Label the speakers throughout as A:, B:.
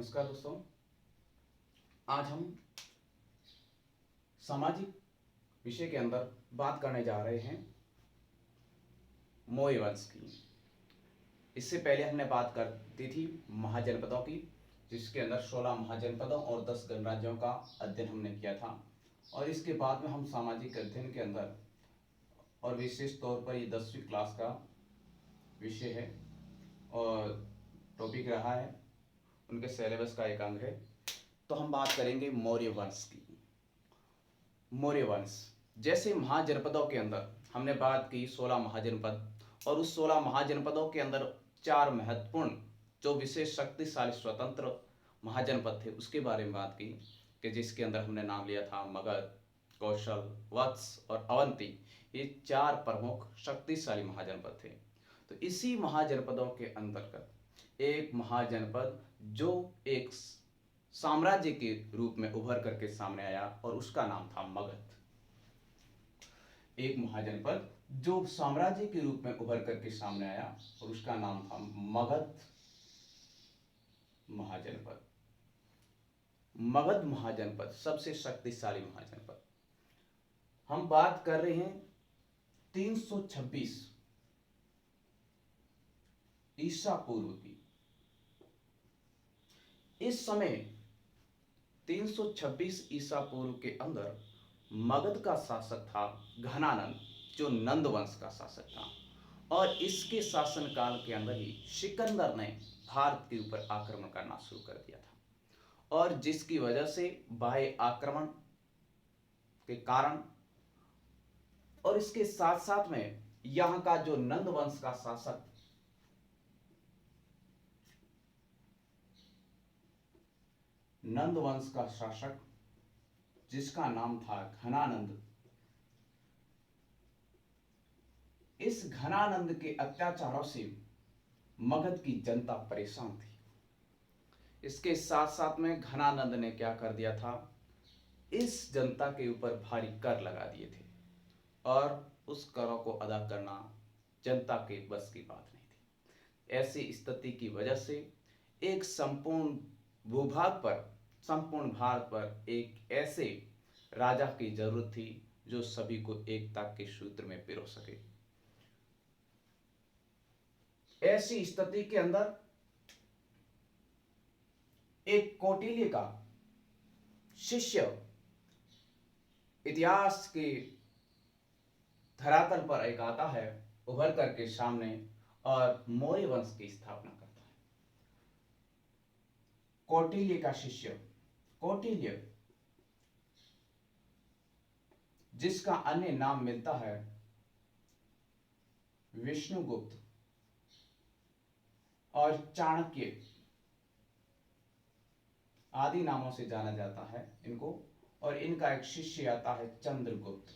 A: नमस्कार दोस्तों। आज हम सामाजिक विषय के अंदर बात करने जा रहे हैं मौर्य वंश की। इससे पहले हमने बात करती थी महाजनपदों की, जिसके अंदर 16 महाजनपदों और 10 गणराज्यों का अध्ययन हमने किया था। और इसके बाद में हम सामाजिक अध्ययन के अंदर, और विशेष तौर पर ये 10वीं क्लास का विषय है और टॉपिक रहा है, उनके सिलेबस का एक अंग है। तो हम बात करेंगे मौर्य वंश की। मौर्य वंश, जैसे महाजनपदों के अंदर हमने बात की 16 महाजनपद, और उस 16 महाजनपदों के अंदर 4 महत्वपूर्ण जो विशेष शक्तिशाली स्वतंत्र महाजनपद थे उसके बारे में बात की, कि जिसके अंदर हमने नाम लिया था मगध, कौशल, वत्स और अवंती। ये 4 प्रमुख शक्तिशाली महाजनपद थे। तो इसी महाजनपदों के अंतर्गत एक महाजनपद जो एक साम्राज्य के रूप में उभर करके सामने आया और उसका नाम था मगध। एक महाजनपद जो साम्राज्य के रूप में उभर करके सामने आया और उसका नाम था मगध महाजनपद। मगध महाजनपद सबसे शक्तिशाली महाजनपद। हम बात कर रहे हैं 326 ईसा पूर्व की। इस समय 326 ईसा पूर्व के अंदर मगध का शासक था घनानंद, जो नंद वंश का शासक था। और इसके शासनकाल के अंदर ही सिकंदर ने भारत के ऊपर आक्रमण करना शुरू कर दिया था, और जिसकी वजह से बाह्य आक्रमण के कारण और इसके साथ साथ में यहाँ का जो नंद वंश का शासक जिसका नाम था घनानंद, इस घनानंद के अत्याचारों से मगध की जनता परेशान थी। इसके साथ साथ में घनानंद ने क्या कर दिया था, इस जनता के ऊपर भारी कर लगा दिए थे, और उस करों को अदा करना जनता के बस की बात नहीं थी। ऐसी स्थिति की वजह से एक संपूर्ण भूभाग पर, संपूर्ण भारत पर एक ऐसे राजा की जरूरत थी जो सभी को एकता के सूत्र में पिरो सके। ऐसी स्थिति के अंदर एक कौटिल्य का शिष्य इतिहास के धरातल पर एक आता है उभर करके सामने, और मौर्य वंश की स्थापना करता है। कौटिल्य का शिष्य कौटिल्य, जिसका अन्य नाम मिलता है विष्णुगुप्त और चाणक्य आदि नामों से जाना जाता है इनको। और इनका एक शिष्य आता है चंद्रगुप्त।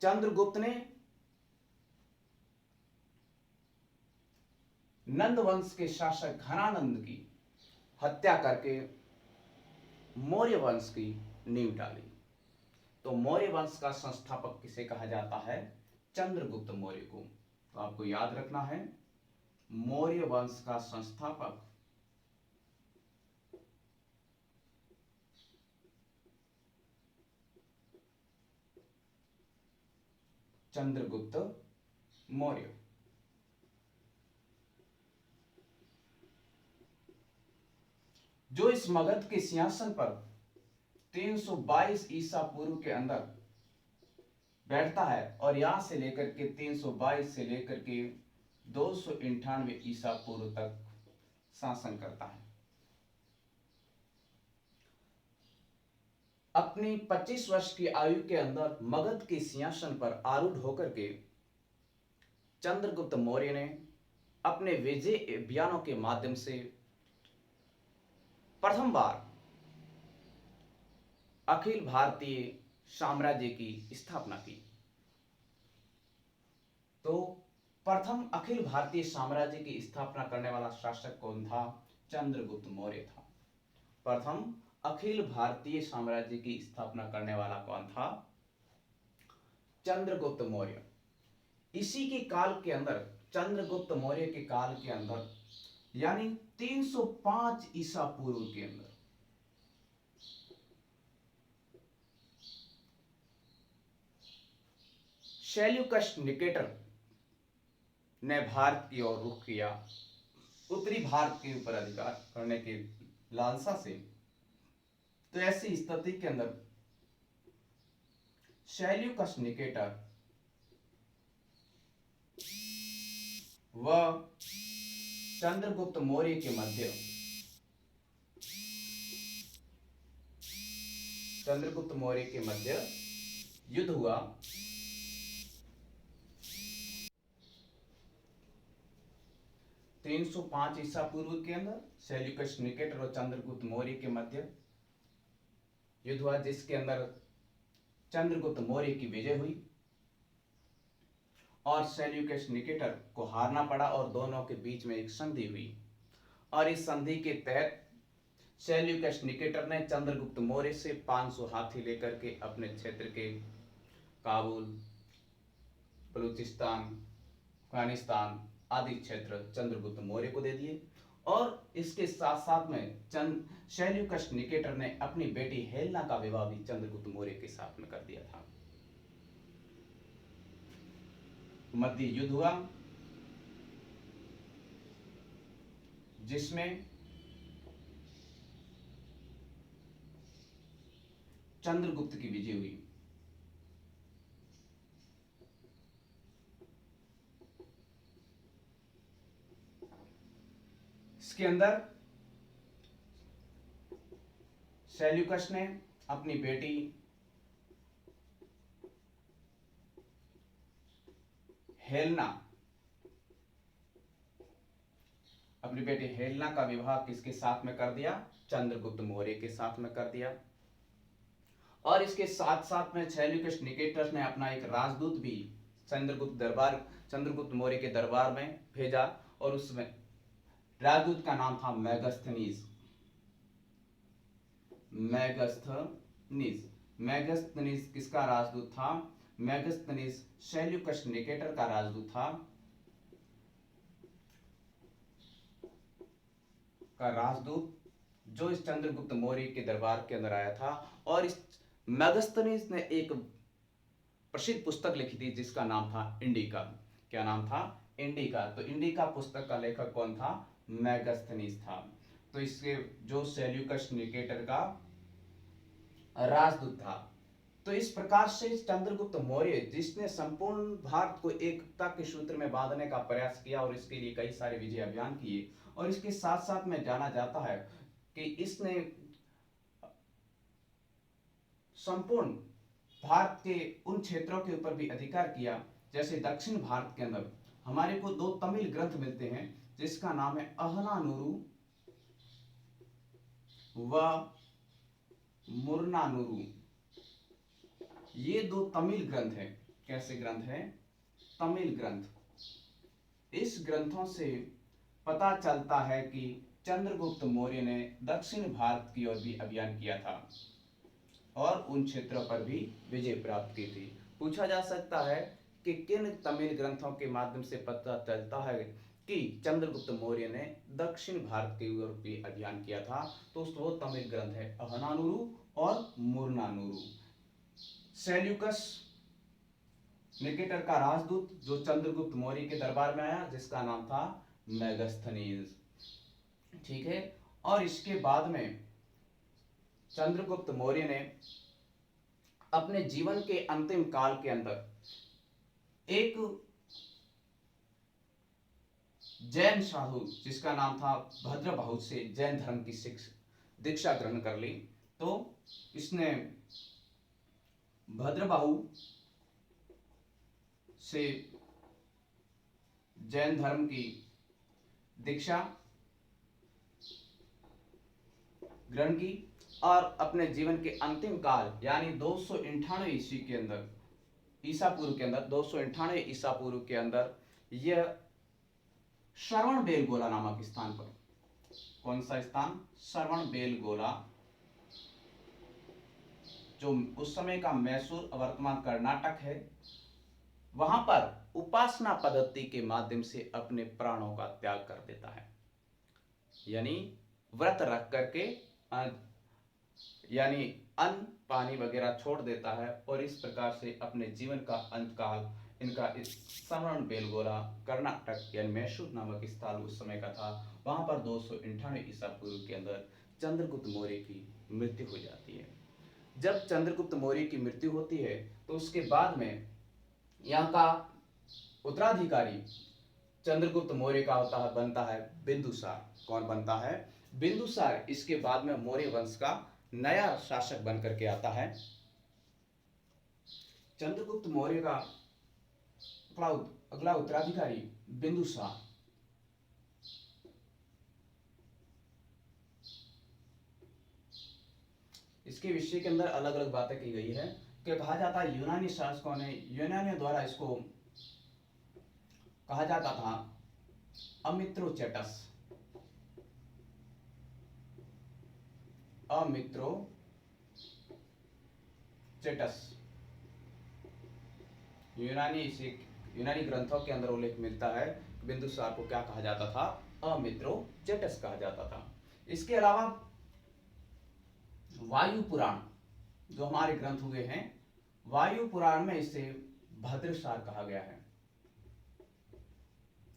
A: चंद्रगुप्त ने नंद वंश के शासक घनानंद की हत्या करके मौर्य वंश की नींव डाली। तो मौर्य वंश का संस्थापक किसे कहा जाता है? चंद्रगुप्त मौर्य को। तो आपको याद रखना है, मौर्य वंश का संस्थापक चंद्रगुप्त मौर्य। जो इस मगध के सिंहासन पर 322 ईसा पूर्व के अंदर बैठता है, और यहां से लेकर के 322 से लेकर के 298 ईसा पूर्व तक शासन करता है। अपनी 25 वर्ष की आयु के अंदर मगध के सिंहासन पर आरूढ़ होकर के चंद्रगुप्त मौर्य ने अपने विजय अभियानों के माध्यम से प्रथम बार अखिल भारतीय साम्राज्य की स्थापना की। तो प्रथम अखिल भारतीय साम्राज्य की स्थापना करने वाला शासक कौन था? चंद्रगुप्त मौर्य था। प्रथम अखिल भारतीय साम्राज्य की स्थापना करने वाला कौन था? चंद्रगुप्त मौर्य। इसी के काल के अंदर, चंद्रगुप्त मौर्य के काल के अंदर, यानी 305 ईसा पूर्व के अंदर, सेल्यूकस निकेटर ने भारत की ओर रुख किया, उत्तरी भारत के ऊपर अधिकार करने की लालसा से। तो ऐसी स्थिति के अंदर सेल्यूकस निकेटर व चंद्रगुप्त मौर्य के मध्य युद्ध हुआ। तीन सौ पांच ईसा पूर्व के अंदर सेल्यूकस निकेटर और चंद्रगुप्त मौर्य के मध्य युद्ध हुआ, जिसके अंदर चंद्रगुप्त मौर्य की विजय हुई और सेल्यूकस निकेटर को हारना पड़ा और दोनों के बीच में एक संधि हुई। और इस संधि के तहत सेल्यूकस निकेटर ने चंद्रगुप्त मौर्य से 500 हाथी लेकर के अपने क्षेत्र के काबुल, बलूचिस्तान, अफगानिस्तान आदि क्षेत्र चंद्रगुप्त मौर्य को दे दिए। और इसके साथ साथ में सेल्यूकस निकेटर ने अपनी बेटी हेलेना का विवाह भी चंद्रगुप्त मौर्य के साथ में कर दिया था। मध्य युद्ध हुआ, जिसमें चंद्रगुप्त की विजय हुई। इसके अंदर सेल्यूकस ने अपनी बेटी हेलेना का विवाह किसके साथ में कर दिया? चंद्रगुप्त मौर्य के साथ में कर दिया। और इसके साथ साथ में सेल्यूकस निकेटर ने अपना एक राजदूत भी चंद्रगुप्त मौर्य के दरबार में भेजा और उसमें राजदूत का नाम था मैगस्थनीज किसका राजदूत था? मैगस्थनीज सेल्यूकस निकेटर का राजदूत था, जो इस चंद्रगुप्त मौर्य के दरबार के अंदर आया था। और इस मैगस्थनीज ने एक प्रसिद्ध पुस्तक लिखी थी जिसका नाम था इंडिका। क्या नाम था? इंडिका। तो इंडिका पुस्तक का लेखक कौन था? मैगस्थनीज था। तो इसके जो सेल्यूकस निकेटर का राजदूत था। तो इस प्रकार से चंद्रगुप्त मौर्य, जिसने संपूर्ण भारत को एकता के सूत्र में बांधने का प्रयास किया और इसके लिए कई सारे विजय अभियान किए, और इसके साथ साथ में जाना जाता है कि इसने संपूर्ण भारत के उन क्षेत्रों के ऊपर भी अधिकार किया, जैसे दक्षिण भारत के अंदर हमारे को 2 तमिल ग्रंथ मिलते हैं जिसका नाम है अहनानुरू व मुर्नानुरू। ये 2 तमिल ग्रंथ हैं। कैसे ग्रंथ हैं? तमिल ग्रंथ। इस ग्रंथों से पता चलता है कि चंद्रगुप्त मौर्य ने दक्षिण भारत की ओर भी अभियान किया था और उन क्षेत्रों पर भी विजय प्राप्त की थी। पूछा जा सकता है कि किन तमिल ग्रंथों के माध्यम से पता चलता है कि चंद्रगुप्त मौर्य ने दक्षिण भारत की ओर भी अभियान किया था? तो वो तमिल ग्रंथ है अहनानुरू और मुर्नानुरू। सेल्यूकस निकेटर का राजदूत जो चंद्रगुप्त मौर्य के दरबार में आया, जिसका नाम था मैगस्थनीज। ठीक है। और इसके बाद में चंद्रगुप्त मौर्य ने अपने जीवन के अंतिम काल के अंदर एक जैन साधु जिसका नाम था भद्रबाहु से जैन धर्म की दीक्षा ग्रहण कर ली। तो इसने भद्रबाहु से जैन धर्म की दीक्षा ग्रहण की और अपने जीवन के अंतिम काल यानी 298 ईस्वी के अंदर, ईसा पूर्व के अंदर 298 ईसा पूर्व के अंदर यह श्रवणबेलगोला नामक स्थान पर, कौन सा स्थान? श्रवणबेलगोला, जो उस समय का मैसूर वर्तमान कर्नाटक है, वहां पर उपासना पद्धति के माध्यम से अपने प्राणों का त्याग कर देता है, यानी व्रत रख करके यानी अन्न पानी वगैरह छोड़ देता है और इस प्रकार से अपने जीवन का अंत काल इनका इस श्रवण बेलगोला कर्नाटक यानी मैसूर नामक स्थल उस समय का था। वहां पर 298 ईसा पूर्व के अंदर चंद्रगुप्त मौर्य की मृत्यु हो जाती है। जब चंद्रगुप्त मौर्य की मृत्यु होती है तो उसके बाद में यहाँ का उत्तराधिकारी चंद्रगुप्त मौर्य का होता है, बनता है बिंदुसार। कौन बनता है? बिंदुसार। इसके बाद में मौर्य वंश का नया शासक बनकर के आता है। चंद्रगुप्त मौर्य का अगला उत्तराधिकारी बिंदुसार। इसके विषय के अंदर अलग अलग बातें की गई है कि कहा जाता है यूनानी शासकों ने, यूनानियों द्वारा इसको कहा जाता था अमित्रोचेटस, अमित्रोचेटस। यूनानी ग्रंथों के अंदर उल्लेख मिलता है कि बिंदुसार को क्या कहा जाता था? अमित्रोचेटस कहा जाता था। इसके अलावा वायु पुराण जो हमारे ग्रंथ हुए हैं, वायु पुराण में इसे भद्रसार कहा गया है।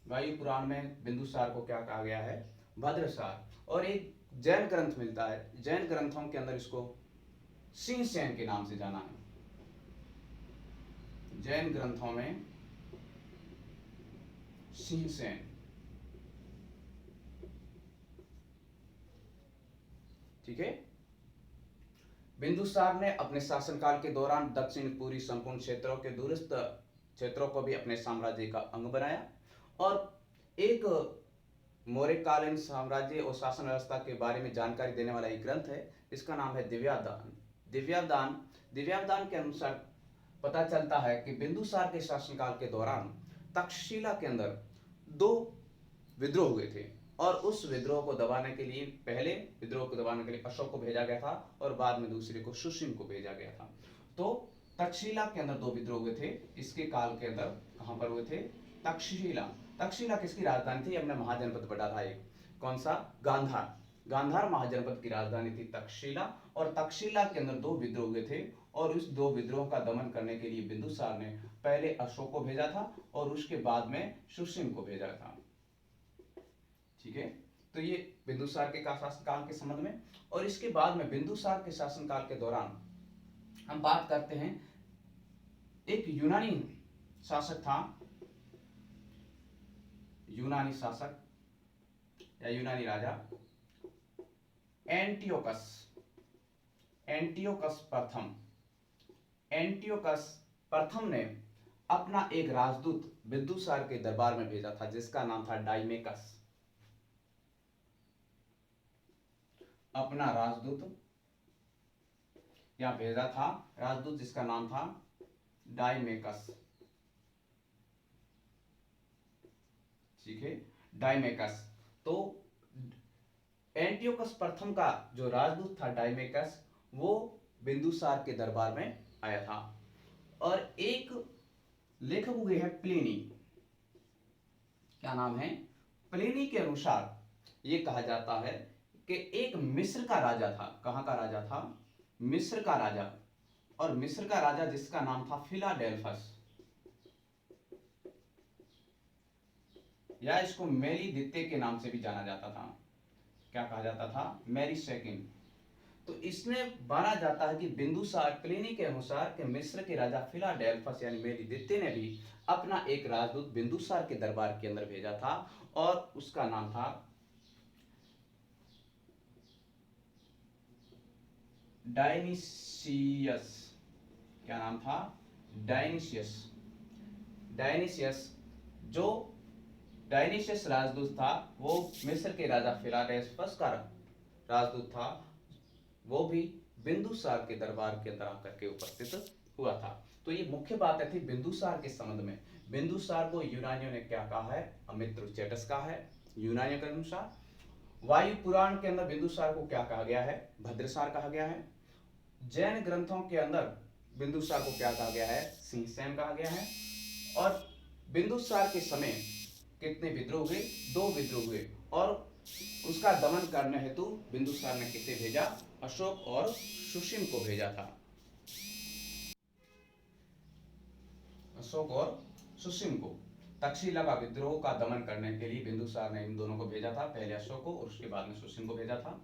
A: वायु पुराण में बिंदुसार को क्या कहा गया है? भद्रसार। और एक जैन ग्रंथ मिलता है, जैन ग्रंथों के अंदर इसको सिंहसेन के नाम से जाना है। जैन ग्रंथों में सिंहसेन। ठीक है। बिंदुसार ने अपने शासनकाल के दौरान दक्षिण पूर्वी संपूर्ण क्षेत्रों के दूरस्थ क्षेत्रों को भी अपने साम्राज्य का अंग बनाया और एक मौर्यकालीन साम्राज्य और शासन व्यवस्था के बारे में जानकारी देने वाला एक ग्रंथ है, इसका नाम है दिव्यावदान। दिव्यावदान के अनुसार पता चलता है कि बिंदुसार के शासनकाल के दौरान तक्षशिला के अंदर 2 विद्रोह हुए थे और उस विद्रोह को दबाने के लिए, पहले विद्रोह को दबाने के लिए अशोक को भेजा गया था और बाद में दूसरे को सुशील को भेजा गया था। तो तक्षशिला के अंदर 2 विद्रोह हुए थे। इसके काल के अंदर कहां पर हुए थे? तक्षशिला। तक्षशिला किसकी राजधानी थी? अपने महाजनपद बटा था एक, कौन सा? गांधार। गांधार महाजनपद की राजधानी थी तक्षशिला और तक्षशिला के अंदर 2 विद्रोह हुए थे और उस 2 विद्रोह का दमन करने के लिए बिंदुसार ने पहले अशोक को भेजा था और उसके बाद में सुशील को भेजा था। ठीक है। तो ये बिंदुसार के शासनकाल के संबंध में। और इसके बाद में बिंदुसार के शासनकाल के दौरान हम बात करते हैं, एक यूनानी शासक था, यूनानी शासक या यूनानी राजा एंटियोकस। एंटियोकस प्रथम। एंटियोकस प्रथम ने अपना एक राजदूत बिंदुसार के दरबार में भेजा था जिसका नाम था डाइमेकस। अपना राजदूत यहां भेजा था, राजदूत जिसका नाम था डाइमेकस। ठीक है, डाइमेकस। तो एंटियोकस प्रथम का जो राजदूत था डाइमेकस, वो बिंदुसार के दरबार में आया था। और एक लेखक हुए हैं प्लिनी। क्या नाम है? प्लिनी के अनुसार यह कहा जाता है कि एक मिस्र का राजा था। कहां का राजा था? मिस्र का राजा। और मिस्र का राजा जिसका नाम था फिलाडेल्फस, या इसको मेरी द्वितीय के नाम से भी जाना जाता था। क्या कहा जाता था? Mary second. तो इसने माना जाता है कि बिंदुसार, प्लिनी के अनुसार कि मिस्र के राजा फिलाडेल्फस यानी मेरी द्वितीय ने भी अपना एक राजदूत बिंदुसार के दरबार के अंदर भेजा था और उसका नाम था डायनिसियस। क्या नाम था? डायनिसियस। डायनिसियस। जो डायनिसियस राजदूत था वो मिस्र के राजा फिलाडेल्फस का राजदूत था, वो भी बिंदुसार के दरबार के अंदर आकर के उपस्थित हुआ था। तो ये मुख्य बातें थी बिंदुसार के संबंध में। बिंदुसार को यूनानियों ने क्या कहा है? अमित्रोचेटस कहा है यूनानियों के अनुसार। वायु पुराण के अंदर बिंदुसार को क्या कहा गया है? भद्रसार कहा गया है। जैन ग्रंथों के अंदर बिंदुसार को क्या कहा गया है? सिंहसेन कहा गया है। और बिंदुसार के समय कितने विद्रोह हुए? 2 विद्रोह हुए। और उसका दमन करने हेतु बिंदुसार ने किसे भेजा? अशोक और सुसीम को भेजा था। अशोक और सुसीम को तक्षशिला का विद्रोह का दमन करने के लिए बिंदुसार ने इन दोनों को भेजा था, पहले अशोक को और उसके बाद में सुसीम को भेजा था।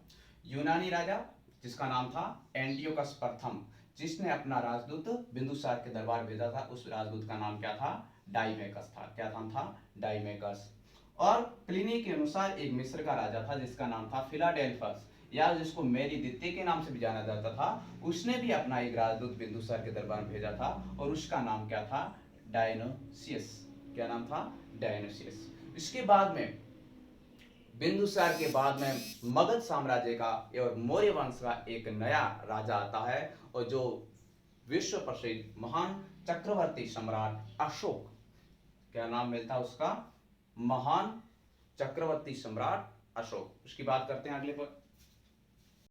A: यूनानी राजा जिसका नाम था एंटियोकस प्रथम, जिसने अपना राजदूत बिंदुसार के दरबार भेजा था, उस राजदूत का नाम क्या था? डाइमेकस था। क्या नाम था? डाइमेकस। और प्लिनी के अनुसार एक मिस्र का राजा था जिसका नाम था फिलाडेल्फस, या जिसको मेरी द्वितीय के नाम से भी जाना जाता था, उसने भी अपना एक राजदूत बिंदुसार के दरबार में भेजा था और उसका नाम क्या था? डायनोसियस। क्या नाम था? डायनोसियस। इसके बाद में बिंदुसार के बाद में मगध साम्राज्य का और मौर्य वंश का एक नया राजा आता है, और जो विश्व प्रसिद्ध महान चक्रवर्ती सम्राट अशोक। क्या नाम मिलता है उसका? महान चक्रवर्ती सम्राट अशोक। उसकी बात करते हैं अगले पर।